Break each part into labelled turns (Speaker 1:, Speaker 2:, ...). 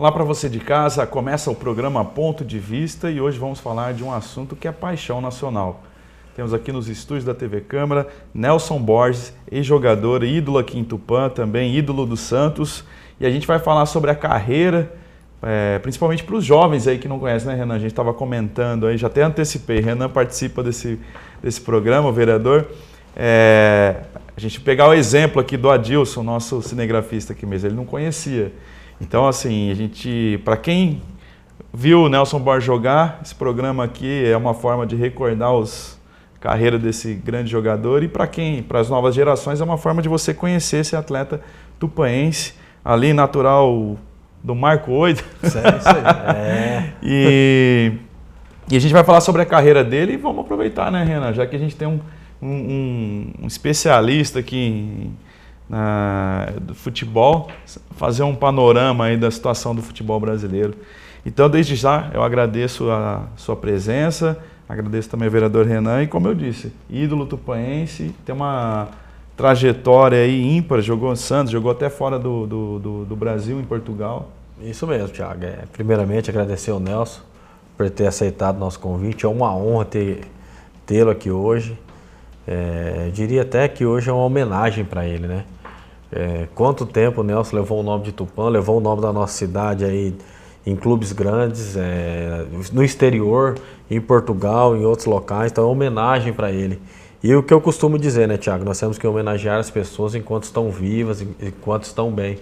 Speaker 1: Olá para você de casa, começa o programa Ponto de Vista e hoje vamos falar de um assunto que é paixão nacional. Temos aqui nos estúdios da TV Câmara, Nelson Borges, ex-jogador, ídolo aqui em Tupã, também ídolo do Santos. E a gente vai falar sobre a carreira, principalmente para os jovens aí que não conhecem, né, Renan? A gente estava comentando aí, já até antecipei, Renan participa desse programa, o vereador. A gente pegar o exemplo aqui do Adilson, nosso cinegrafista aqui mesmo, ele não conhecia. Então, assim, para quem viu o Nelson Borges jogar, esse programa aqui é uma forma de recordar a carreira desse grande jogador e para as novas gerações, é uma forma de você conhecer esse atleta tupaense, ali natural do Marco 8.
Speaker 2: Isso aí.
Speaker 1: E a gente vai falar sobre a carreira dele e vamos aproveitar, né, Renan? Já que a gente tem um especialista aqui do futebol, fazer um panorama aí da situação do futebol brasileiro. Então, desde já, eu agradeço a sua presença, agradeço também ao vereador Renan e, como eu disse, ídolo tupaense, tem uma trajetória aí ímpar, jogou em Santos, jogou até fora do Brasil, em Portugal.
Speaker 2: Isso mesmo, Thiago. Primeiramente, agradecer ao Nelson por ter aceitado o nosso convite. É uma honra tê-lo aqui hoje. Diria até que hoje é uma homenagem para ele, né? Quanto tempo o Nelson levou o nome de Tupã, levou o nome da nossa cidade aí em clubes grandes, no exterior, em Portugal, em outros locais, então é uma homenagem para ele. E o que eu costumo dizer, né, Thiago, nós temos que homenagear as pessoas enquanto estão vivas, enquanto estão bem.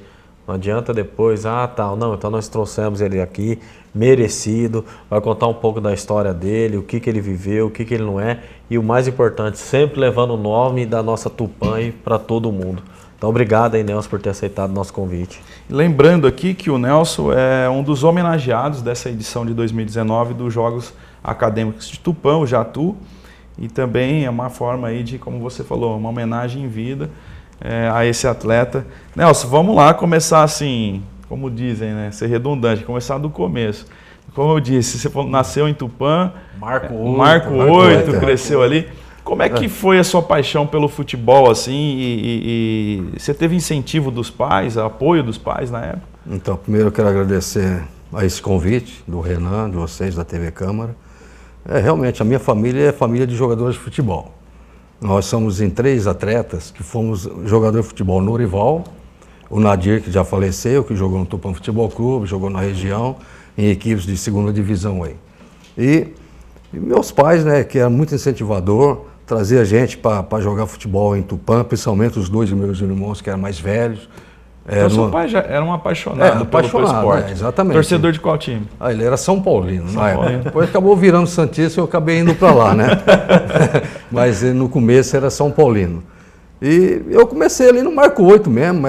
Speaker 2: Não adianta depois, não, então nós trouxemos ele aqui, merecido, vai contar um pouco da história dele, o que ele viveu, o que ele não é, e o mais importante, sempre levando o nome da nossa Tupã para todo mundo. Então, obrigado aí, Nelson, por ter aceitado o nosso convite.
Speaker 1: Lembrando aqui que o Nelson é um dos homenageados dessa edição de 2019 dos Jogos Acadêmicos de Tupã, o Jatu, e também é uma forma aí de, como você falou, uma homenagem em vida a esse atleta. Nelson, vamos lá começar assim, como dizem, né, ser redundante, começar do começo. Como eu disse, você nasceu em Tupã, Marco 8, cresceu ali. Como é que foi a sua paixão pelo futebol, assim, e você teve incentivo dos pais, apoio dos pais na época?
Speaker 3: Então, primeiro eu quero agradecer a esse convite do Renan, de vocês, da TV Câmara. Realmente, a minha família é família de jogadores de futebol. Nós somos em 3 atletas que fomos jogador de futebol. O Norival, o Nadir, que já faleceu, que jogou no Tupã Futebol Clube, jogou na região, em equipes de 2ª divisão aí. E meus pais, né, que eram muito incentivador, trazia a gente para jogar futebol em Tupã, principalmente os 2 meus irmãos que eram mais velhos.
Speaker 1: Então, seu pai já era um apaixonado pelo esporte.
Speaker 3: Exatamente.
Speaker 1: Torcedor de qual time?
Speaker 3: Ele era São Paulino. Depois acabou virando santista e eu acabei indo para lá, né? Mas no começo era São Paulino. E eu comecei ali no Marco 8 mesmo.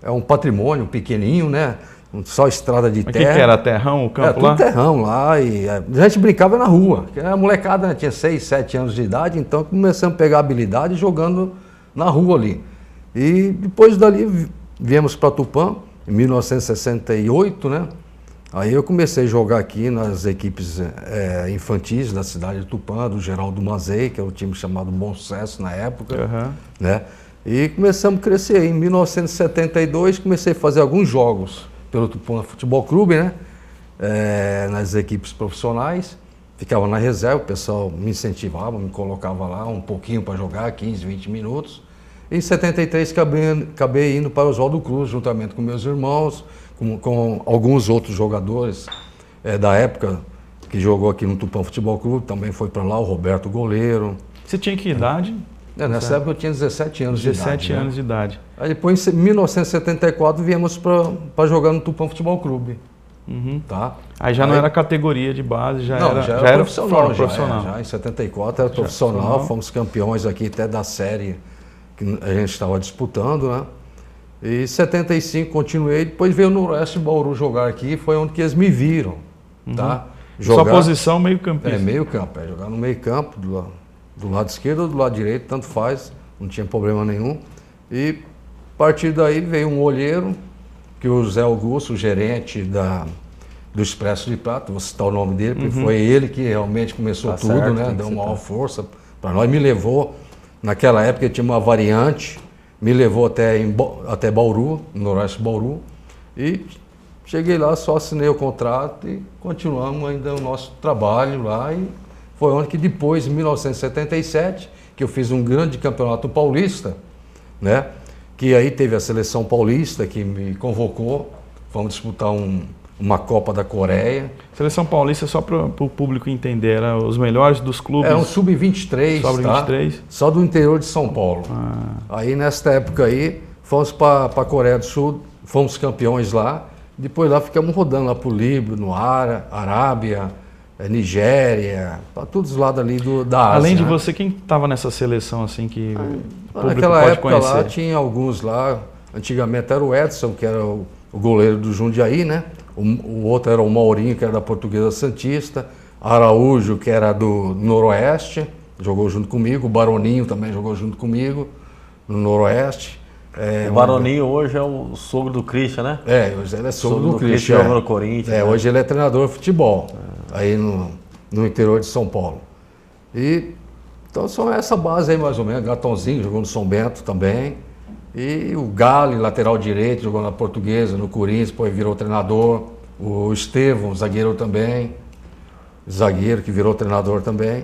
Speaker 3: É um patrimônio pequenininho, né? Só estrada de terra.
Speaker 1: O que era? Terrão, o campo lá?
Speaker 3: Tudo terrão lá. E a gente brincava na rua. A molecada, né, tinha 6, 7 anos de idade, então começamos a pegar habilidade jogando na rua ali. E depois dali viemos para Tupã, em 1968, né? Aí eu comecei a jogar aqui nas equipes infantis da cidade de Tupã, do Geraldo Mazei, que é um time chamado Bom Sucesso na época, né? E começamos a crescer. Em 1972 comecei a fazer alguns jogos pelo Tupã Futebol Clube, né? Nas equipes profissionais. Ficava na reserva, o pessoal me incentivava, me colocava lá um pouquinho para jogar, 15, 20 minutos. Em 73 acabei indo para o Oswaldo Cruz, juntamente com meus irmãos, com alguns outros jogadores da época que jogou aqui no Tupã Futebol Clube, também foi para lá, o Roberto Goleiro.
Speaker 1: Você tinha que idade?
Speaker 3: Nessa época eu tinha 17 anos de idade.
Speaker 1: 17 anos de idade.
Speaker 3: Aí depois, em 1974, viemos para jogar no Tupã Futebol Clube. Tá?
Speaker 1: Aí já não era categoria de base, já era
Speaker 3: profissional.
Speaker 1: profissional.
Speaker 3: Já em 74 era profissional, fomos campeões aqui até da série que a gente estava disputando, né? E em 75 continuei, depois veio no Noroeste Bauru jogar aqui, foi onde que eles me viram, tá?
Speaker 1: Sua posição meio campista?
Speaker 3: Meio campo, jogar no meio campo, do lado esquerdo ou do lado direito, tanto faz, não tinha problema nenhum. E a partir daí veio um olheiro, que o Zé Augusto, o gerente do Expresso de Prata, vou citar o nome dele, porque foi ele que realmente começou tudo, certo, né? Deu uma maior força para nós, me levou. Naquela época tinha uma variante, me levou até Bauru, no Noroeste Bauru, e cheguei lá, só assinei o contrato e continuamos ainda o nosso trabalho lá. E foi onde que depois, em 1977, que eu fiz um grande campeonato paulista, né? Que aí teve a seleção paulista que me convocou, fomos disputar uma Copa da Coreia.
Speaker 1: Seleção Paulista, só para o público entender, era os melhores dos clubes?
Speaker 3: É um sub-23,
Speaker 1: Sub-23?
Speaker 3: tá? Só do interior de São Paulo. Aí, nesta época aí, fomos para a Coreia do Sul, fomos campeões lá. Depois lá ficamos rodando lá para o Líbano, Arábia, Nigéria, para todos os lados ali da Ásia.
Speaker 1: Além de
Speaker 3: né?
Speaker 1: você, quem estava nessa seleção assim que o público
Speaker 3: Naquela
Speaker 1: pode
Speaker 3: época
Speaker 1: conhecer?
Speaker 3: lá tinha alguns lá, antigamente era o Edson, que era o goleiro do Jundiaí, né? O outro era o Maurinho, que era da Portuguesa Santista, Araújo, que era do Noroeste, jogou junto comigo, o Baroninho também jogou junto comigo no Noroeste.
Speaker 2: O Baroninho hoje é o sogro do Christian, né?
Speaker 3: Hoje ele é sogro do
Speaker 2: Christian.
Speaker 3: Christian.
Speaker 2: Joga no Corinthians. Né?
Speaker 3: Hoje ele é treinador de futebol, aí no interior de São Paulo. Então são essa base aí mais ou menos, Gatonzinho jogou no São Bento também. E o Gale, lateral direito, jogou na Portuguesa, no Corinthians, depois virou treinador. O Estevão, zagueiro também. Zagueiro que virou treinador também.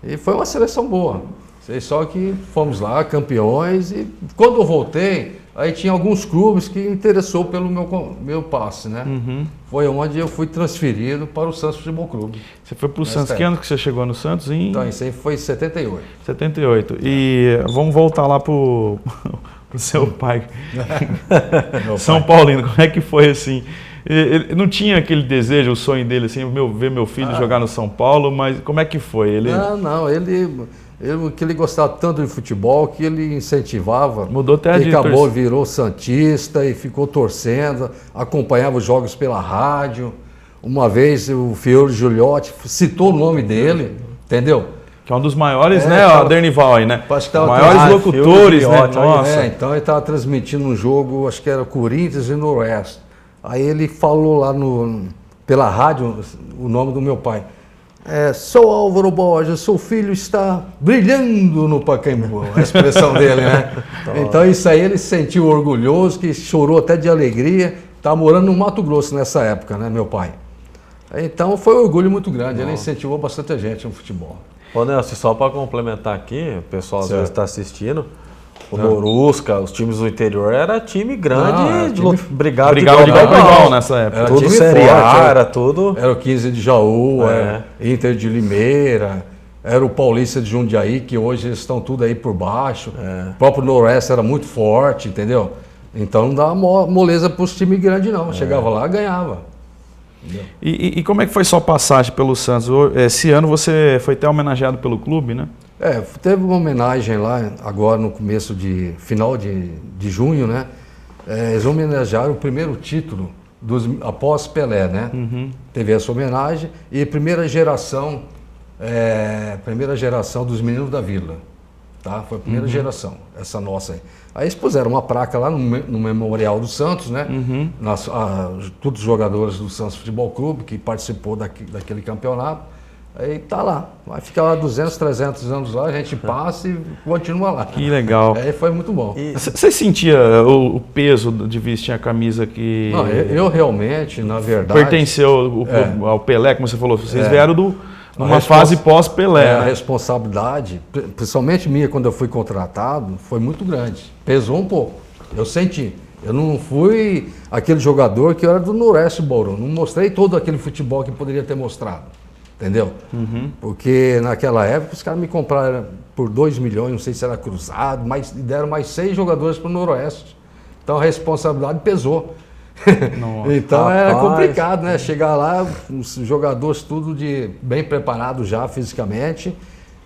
Speaker 3: E foi uma seleção boa. Só que fomos lá, campeões, e quando eu voltei, aí tinha alguns clubes que interessou pelo meu passe, né? Foi onde eu fui transferido para o Santos Futebol Clube.
Speaker 1: Você foi para o Santos, que ano que você chegou no Santos?
Speaker 3: Então, isso aí foi em 78.
Speaker 1: 78. E vamos voltar lá pro seu pai. São Paulino, como é que foi assim? Ele não tinha aquele desejo, o sonho dele, assim, ver meu filho jogar no São Paulo, mas como é que foi?
Speaker 3: Que ele gostava tanto de futebol que ele incentivava.
Speaker 1: Mudou até
Speaker 3: de acabou, virou santista e ficou torcendo, acompanhava os jogos pela rádio. Uma vez o Fiore Giuliotti citou o nome dele, entendeu?
Speaker 1: Que é um dos maiores, né? O Dernival aí, né?
Speaker 3: Maiores
Speaker 1: locutores, né?
Speaker 3: Nossa. Então ele estava transmitindo um jogo, acho que era Corinthians e Noroeste. Aí ele falou lá pela rádio o nome do meu pai. Sou Álvaro Borges, seu filho está brilhando no Pacaembu, a expressão dele, né? Então isso aí ele se sentiu orgulhoso, que chorou até de alegria. Estava morando no Mato Grosso nessa época, né, meu pai? Então foi um orgulho muito grande, ele incentivou bastante gente no futebol.
Speaker 2: Ô Nelson, só para complementar aqui, o pessoal às vezes está assistindo, o Norusca, os times do interior, era time grande, brigava de igual
Speaker 1: nessa época.
Speaker 2: Era tudo Série A, era tudo...
Speaker 3: Era o 15 de Jaú, era Inter de Limeira, era o Paulista de Jundiaí, que hoje eles estão tudo aí por baixo. O próprio Noroeste era muito forte, entendeu? Então não dava moleza para os times grandes não, chegava lá e ganhava.
Speaker 1: E como é que foi sua passagem pelo Santos? Esse ano você foi até homenageado pelo clube, né?
Speaker 3: Teve uma homenagem lá, agora no final de junho, né? Eles homenagearam o primeiro título após Pelé, né? Teve essa homenagem e primeira geração dos meninos da Vila, tá? Foi a primeira geração, essa nossa aí. Aí eles puseram uma placa lá no Memorial do Santos, né? Todos os jogadores do Santos Futebol Clube que participou daquele campeonato. Aí tá lá, vai ficar lá 200, 300 anos lá, a gente passa e continua lá.
Speaker 1: Que legal.
Speaker 3: Aí foi muito bom.
Speaker 1: Você sentia o peso de vestir a camisa que...
Speaker 3: Não, eu realmente, na verdade...
Speaker 1: Pertenceu ao Pelé, como você falou, vocês vieram numa fase pós-Pelé.
Speaker 3: A responsabilidade, principalmente minha, quando eu fui contratado, foi muito grande. Pesou um pouco, eu senti. Eu não fui aquele jogador que eu era do Noroeste Bauru, não mostrei todo aquele futebol que poderia ter mostrado. Entendeu? Porque naquela época os caras me compraram por 2 milhões, não sei se era cruzado, mas deram mais 6 jogadores para o Noroeste. Então a responsabilidade pesou. Então era complicado, né? Chegar lá, os jogadores tudo bem preparados já fisicamente.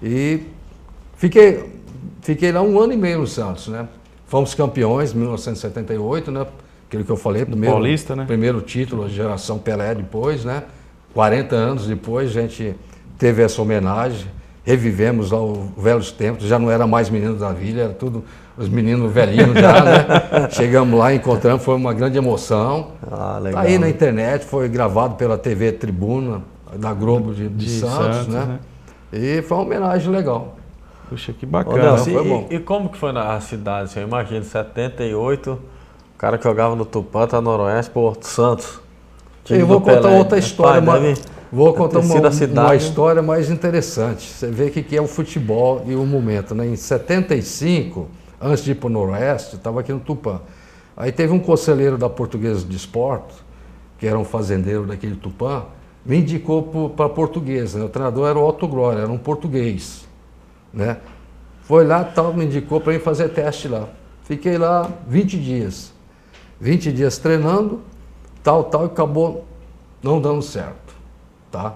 Speaker 3: E fiquei lá 1 ano e meio no Santos, né? Fomos campeões em 1978, né? Aquilo que eu falei,
Speaker 1: Paulista, né?
Speaker 3: Primeiro título, a geração Pelé depois, né? 40 anos depois a gente teve essa homenagem, revivemos lá os velhos tempos, já não era mais menino da Vila, era tudo os meninos velhinhos já, né? Chegamos lá, encontramos, foi uma grande emoção.
Speaker 2: Legal.
Speaker 3: Tá aí na internet, foi gravado pela TV Tribuna, da Globo de Santos, né? E foi uma homenagem legal.
Speaker 1: Puxa, que bacana.
Speaker 3: Foi bom.
Speaker 2: E como que foi na cidade? Eu imagino, 78, o cara que jogava no Tupã, tá no Noroeste, Santos.
Speaker 3: Eu vou contar outra história, vou contar uma
Speaker 2: cidade,
Speaker 3: história mais interessante. Você vê o que é o futebol e o momento, né? Em 75, antes de ir para o Noroeste, estava aqui no Tupã. Aí teve um conselheiro da Portuguesa de Esporte, que era um fazendeiro daquele Tupã, me indicou para a Portuguesa, né? O treinador era o Otto Glória, era um português, né? Foi lá, tal, me indicou para ir fazer teste lá. Fiquei lá 20 dias. 20 dias treinando, tal, e acabou não dando certo, tá?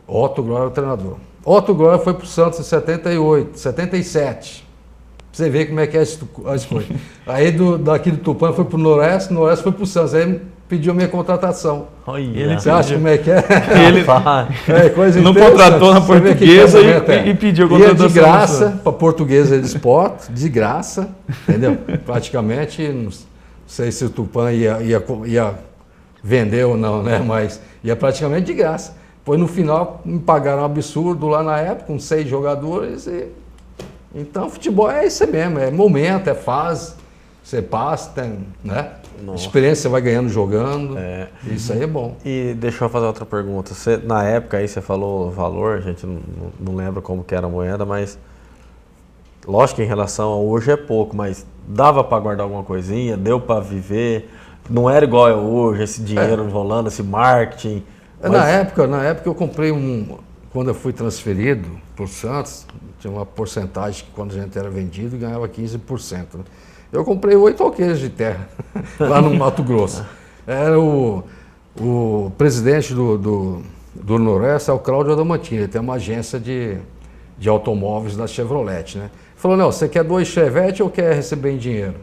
Speaker 3: Otto Glória era o treinador. Otto Glória foi para o Santos em 78, 77. Pra você ver como é que é as coisas. Aí daqui do Tupã foi para o Noroeste foi para o Santos. Aí pediu a minha contratação. Você acha como é que é?
Speaker 1: Ele coisa não contratou na Portuguesa e pediu a contratação.
Speaker 3: Ia de graça para a Portuguesa de Esporte, de graça, entendeu? Praticamente, não sei se o Tupã ia vender ou não, né? Mas ia praticamente de graça. Depois no final me pagaram um absurdo lá na época, com 6 jogadores. Então futebol é isso mesmo, é momento, é fase. Você passa, tem, né? Nossa. Experiência você vai ganhando jogando. Isso aí é bom.
Speaker 2: E deixa eu fazer outra pergunta. Você, na época aí você falou valor, a gente não lembra como que era a moeda, mas lógico que em relação a hoje é pouco, mas dava para guardar alguma coisinha, deu para viver. Não era igual é hoje, esse dinheiro rolando, esse marketing.
Speaker 3: Mas... Na época eu comprei quando eu fui transferido para o Santos, tinha uma porcentagem que quando a gente era vendido ganhava 15%. Né? Eu comprei 8 alqueires de terra, lá no Mato Grosso. Era o presidente do Noroeste, é o Cláudio Adamantina, ele tem uma agência de automóveis da Chevrolet, né? Falou, não, você quer 2 Chevette ou quer receber em dinheiro?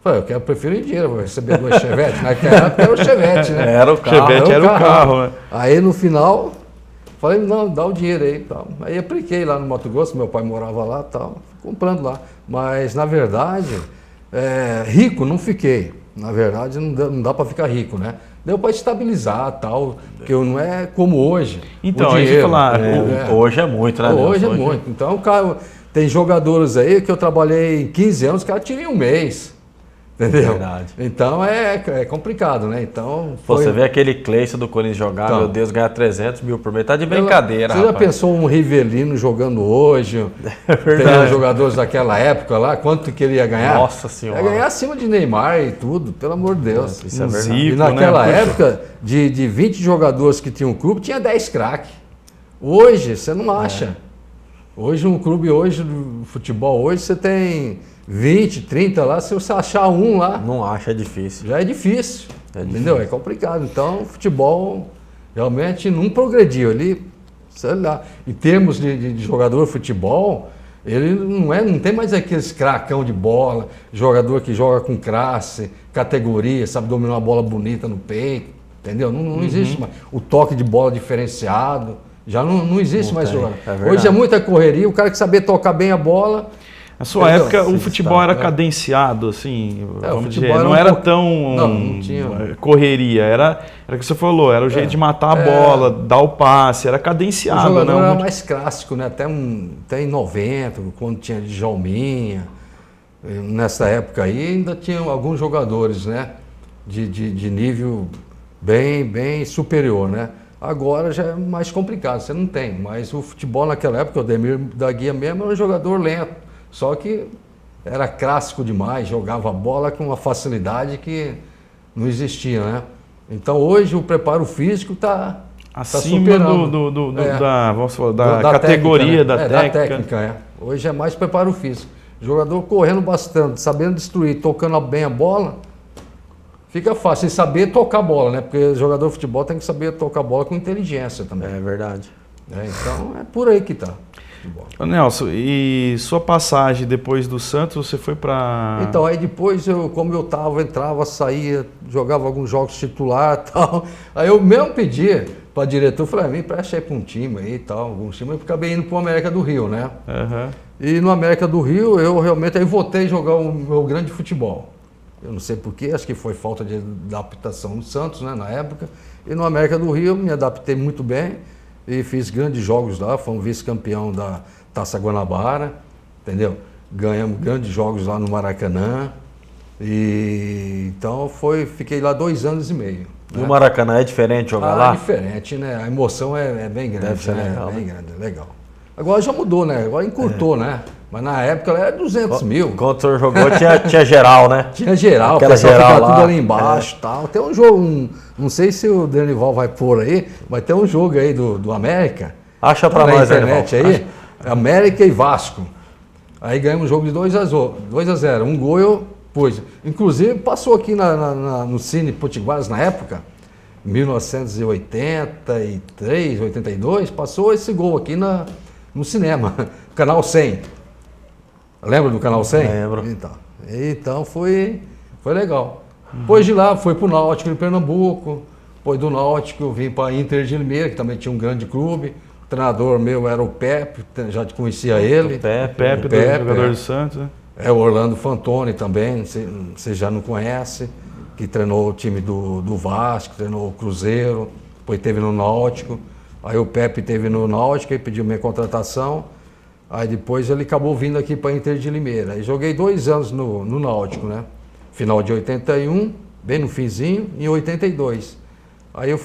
Speaker 3: Eu falei, eu prefiro em dinheiro, vou receber 2 Chevette. Naquela época era o Chevette, né?
Speaker 1: Era o carro. Chevette era o carro, né?
Speaker 3: Aí no final, falei, não, dá o dinheiro aí e tal. Aí apliquei lá no Mato Grosso, meu pai morava lá e tal, comprando lá. Mas na verdade... rico não fiquei, na verdade não dá para ficar rico, né? Deu para estabilizar tal, porque não é como hoje.
Speaker 1: Então, o dinheiro,
Speaker 2: hoje é muito, né?
Speaker 3: Hoje é muito. Então, cara, tem jogadores aí que eu trabalhei 15 anos, os caras tiram um mês. Entendeu?
Speaker 2: Verdade.
Speaker 3: Então é complicado, né? Então,
Speaker 2: você vê aquele Cleison do Corinthians jogar, então, meu Deus, ganhar 300 mil por mês, tá de brincadeira.
Speaker 3: Você já pensou um Rivelino jogando hoje? Tem jogadores daquela época lá, quanto que ele ia ganhar?
Speaker 2: Nossa Senhora.
Speaker 3: Ia ganhar acima de Neymar e tudo, pelo amor de Deus.
Speaker 2: Isso é verdade.
Speaker 3: E naquela época, de 20 jogadores que tinham um clube, tinha 10 craques. Hoje, você não acha. Hoje, um clube do futebol, hoje você tem 20, 30 lá, se você achar um lá...
Speaker 2: Não acha, é difícil.
Speaker 3: Já é difícil, entendeu? É complicado. Então, o futebol realmente não progrediu. Ele, sei lá, em termos de jogador de futebol, ele não tem mais aqueles cracão de bola, jogador que joga com classe, categoria, sabe dominar uma bola bonita no peito, entendeu? Não existe mais. O toque de bola diferenciado, já não existe mais jogador. Hoje é muita correria, o cara que saber tocar bem a bola...
Speaker 1: Na sua época, o futebol era cadenciado, assim, vamos dizer, não era tão
Speaker 3: não tinha
Speaker 1: correria, era o que você falou, era o jeito de matar a bola, dar o passe, era cadenciado.
Speaker 3: O jogador era mais clássico, né? Até em 90, quando tinha Djalminha, nessa época aí ainda tinha alguns jogadores, né? De nível bem superior, né? Agora já é mais complicado, você não tem, mas o futebol naquela época, o Ademir da Guia mesmo era um jogador lento. Só que era clássico demais, jogava a bola com uma facilidade que não existia, né? Então hoje o preparo físico está
Speaker 1: acima da categoria,
Speaker 3: técnica, né? Da técnica. Hoje é mais preparo físico. Jogador correndo bastante, sabendo destruir, tocando bem a bola, fica fácil. E saber tocar a bola, né? Porque jogador de futebol tem que saber tocar a bola com inteligência também.
Speaker 2: É verdade.
Speaker 3: Então é por aí que está.
Speaker 1: Nelson, e sua passagem depois do Santos, você foi para...
Speaker 3: Então, aí depois, como eu entrava, saía, jogava alguns jogos titular e tal. Aí eu mesmo pedi para diretor, falei, me empresta aí para um time aí e tal, algum time. Eu acabei indo para o América do Rio, né? E no América do Rio, eu realmente aí voltei a jogar o meu grande futebol. Eu não sei porquê, acho que foi falta de adaptação no Santos, né, na época. E no América do Rio, me adaptei muito bem. E fiz grandes jogos lá, fui um vice-campeão da Taça Guanabara, entendeu? Ganhamos grandes jogos lá no Maracanã. E então fiquei lá 2 anos e meio.
Speaker 2: E o Maracanã é diferente jogar lá?
Speaker 3: É diferente, né? A emoção é bem grande.
Speaker 2: Deve ser
Speaker 3: né?
Speaker 2: legal,
Speaker 3: Bem
Speaker 2: né?
Speaker 3: grande, legal. Agora já mudou, né? Agora encurtou, né? Mas na época ela era 200 mil.
Speaker 2: Quando o senhor jogou, tinha geral, né?
Speaker 3: Tinha geral,
Speaker 2: Aquela
Speaker 3: o pessoal
Speaker 2: geral
Speaker 3: ficava
Speaker 2: lá,
Speaker 3: tudo ali embaixo e tal. Tem um jogo, não sei se o Danival vai pôr aí, mas tem um jogo aí do América.
Speaker 2: Acha pra
Speaker 3: tá na
Speaker 2: nós,
Speaker 3: internet
Speaker 2: Danival.
Speaker 3: aí, América e Vasco. Aí ganhamos um jogo de 2-0. Um gol eu pus. Inclusive passou aqui no Cine Potiguaras na época, 1983, 82, passou esse gol aqui no cinema, Canal 100. Lembra do Canal 100?
Speaker 2: Lembro.
Speaker 3: Então foi legal. Depois de lá, fui para o Náutico de Pernambuco. Depois do Náutico, eu vim para Inter de Limeira, que também tinha um grande clube. O treinador meu era o Pepe, já conhecia ele.
Speaker 2: O Pepe,
Speaker 1: Pepe, jogador do Santos, né?
Speaker 3: É o Orlando Fantoni também, você já não conhece, que treinou o time do Vasco, treinou o Cruzeiro, depois teve no Náutico. Aí o Pepe teve no Náutico e pediu minha contratação. Aí depois ele acabou vindo aqui para Inter de Limeira. Aí joguei 2 anos no Náutico, né? Final de 81, bem no finzinho, em 82. Aí eu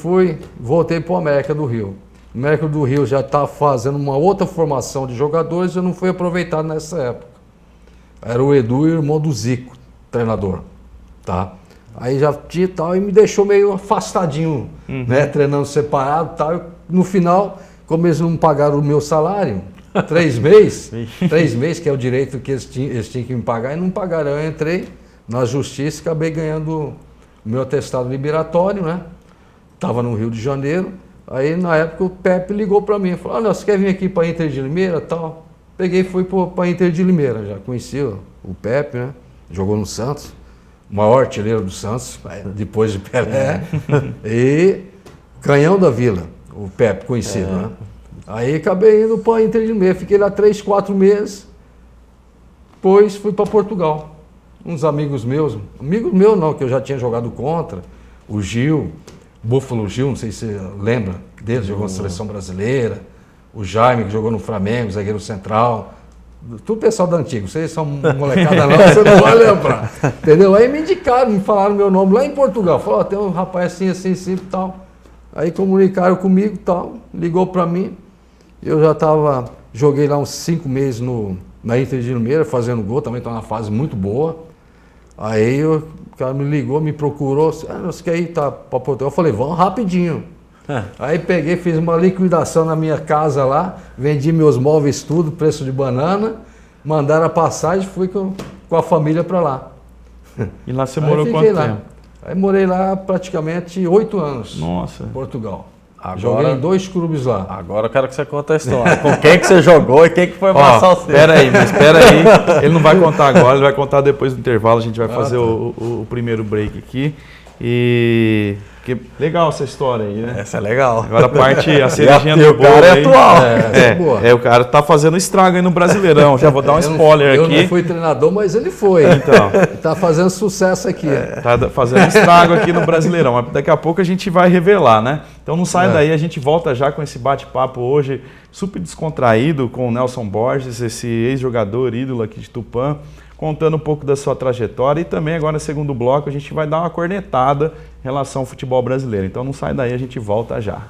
Speaker 3: voltei para o América do Rio. O América do Rio já estava fazendo uma outra formação de jogadores e eu não fui aproveitado nessa época. Era o Edu e o irmão do Zico, treinador, tá? Aí já tinha tal e me deixou meio afastadinho, né? Treinando separado e tal. E no final, como eles não pagaram o meu salário, 3 meses, 3 meses, que é o direito que eles tinham que me pagar, e não pagaram. Eu entrei na justiça e acabei ganhando o meu atestado liberatório, né? Estava no Rio de Janeiro. Aí na época o Pepe ligou para mim e falou: você quer vir aqui para Inter de Limeira tal? Peguei e fui para Inter de Limeira, já conheci o Pepe, né? Jogou no Santos, o maior artilheiro do Santos, depois de Pelé. E Canhão da Vila, o Pepe conhecido, né? Aí acabei indo para Inter de Limeira, fiquei lá 3, 4 meses, depois fui para Portugal. Uns amigos meus não, que eu já tinha jogado contra, o Gil, Búfalo Gil, não sei se você lembra dele, jogou na Seleção Brasileira, o Jaime, que jogou no Flamengo, zagueiro central, tudo pessoal da antiga, vocês são molecada não, você não vai lembrar, entendeu? Aí me indicaram, me falaram meu nome lá em Portugal, falaram, tem um rapaz assim e tal, aí comunicaram comigo e tal, ligou para mim, eu já joguei lá uns 5 meses na Inter de Limeira, fazendo gol, também estou numa fase muito boa, aí o cara me ligou, me procurou, você quer ir para Portugal? Eu falei, vamos rapidinho. Aí peguei, fiz uma liquidação na minha casa lá, vendi meus móveis tudo, preço de banana, mandaram a passagem, fui com a família para lá.
Speaker 1: E lá você morou quanto tempo?
Speaker 3: Aí morei lá praticamente 8 anos.
Speaker 1: Nossa.
Speaker 3: Em Portugal.
Speaker 2: Agora,
Speaker 3: joguei em 2 clubes lá.
Speaker 2: Agora eu quero que você conte a história. Com quem que você jogou e quem que foi passar o seu?
Speaker 1: Espera aí. Ele não vai contar agora, ele vai contar depois do intervalo. A gente vai fazer o primeiro break aqui. Legal essa história aí, né?
Speaker 2: Essa é legal.
Speaker 1: Agora a cerejinha do bolo.
Speaker 2: O cara é atual.
Speaker 1: O cara tá fazendo estrago aí no Brasileirão. Já vou dar um spoiler aqui.
Speaker 3: Eu não fui treinador, mas ele foi.
Speaker 1: Então.
Speaker 3: Ele tá fazendo sucesso aqui.
Speaker 1: Tá fazendo estrago aqui no Brasileirão. Mas daqui a pouco a gente vai revelar, né? Então não sai daí, a gente volta já com esse bate-papo hoje super descontraído com o Nelson Borges, esse ex-jogador ídolo aqui de Tupã, contando um pouco da sua trajetória e também agora no segundo bloco a gente vai dar uma cornetada em relação ao futebol brasileiro. Então não sai daí, a gente volta já.